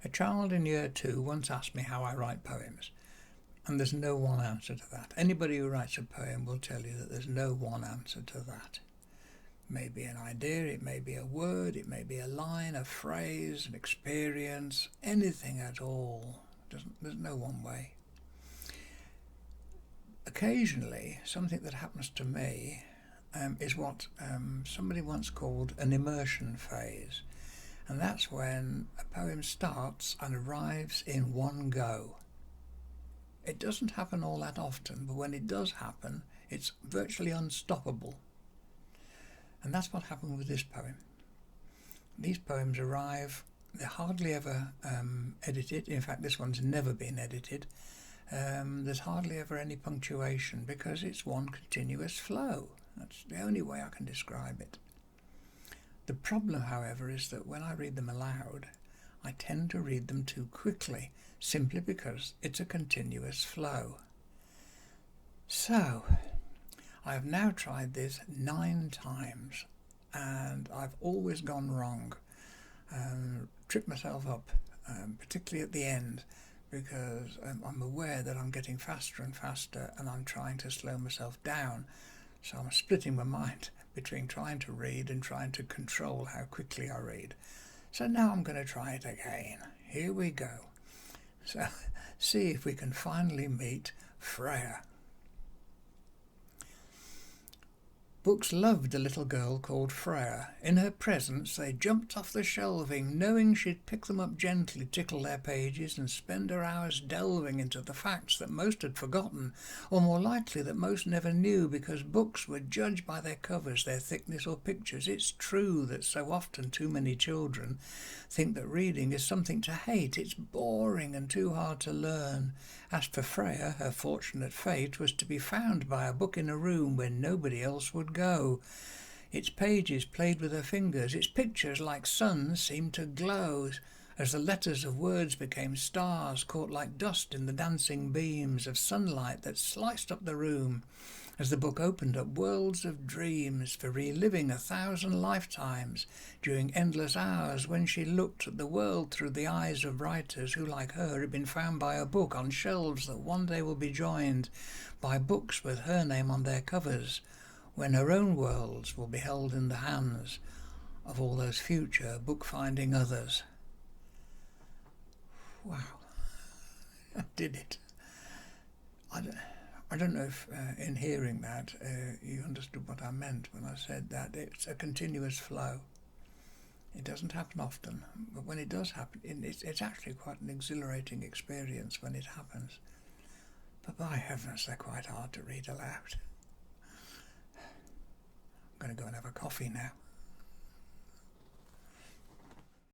A child in year 2 once asked me how I write poems, and there's no one answer to that. Anybody who writes a poem will tell you that there's no one answer to that. It may be an idea, it may be a word, it may be a line, a phrase, an experience, anything at all. There's no one way. Occasionally, something that happens to me is what somebody once called an immersion phase. And that's when a poem starts and arrives in one go. It doesn't happen all that often, but when it does happen, it's virtually unstoppable. And that's what happened with this poem. These poems arrive, they're hardly ever edited. In fact, this one's never been edited. There's hardly ever any punctuation because it's one continuous flow. That's the only way I can describe it. The problem, however, is that when I read them aloud, I tend to read them too quickly, simply because it's a continuous flow. So, I have now tried this 9 times, and I've always gone wrong, tripped myself up, particularly at the end, because I'm aware that I'm getting faster and faster, and I'm trying to slow myself down. So I'm splitting my mind between trying to read and trying to control how quickly I read. So now I'm going to try it again. Here we go. So see if we can finally meet Freya. Books loved a little girl called Freya. In her presence they jumped off the shelving, knowing she'd pick them up gently, tickle their pages, and spend her hours delving into the facts that most had forgotten, or more likely that most never knew, because books were judged by their covers, their thickness or pictures. It's true that so often too many children think that reading is something to hate. It's boring and too hard to learn. As for Freya, her fortunate fate was to be found by a book in a room where nobody else would go. Its pages played with her fingers, its pictures like suns seemed to glow, as the letters of words became stars caught like dust in the dancing beams of sunlight that sliced up the room. As the book opened up worlds of dreams for reliving 1,000 lifetimes during endless hours, when she looked at the world through the eyes of writers who, like her, had been found by a book on shelves that one day will be joined by books with her name on their covers, when her own worlds will be held in the hands of all those future book-finding others. Wow, I did it. I don't know if in hearing that you understood what I meant when I said that it's a continuous flow. It doesn't happen often, but when it does happen, it's actually quite an exhilarating experience when it happens. But by heavens, they're quite hard to read aloud. I'm going to go and have a coffee now.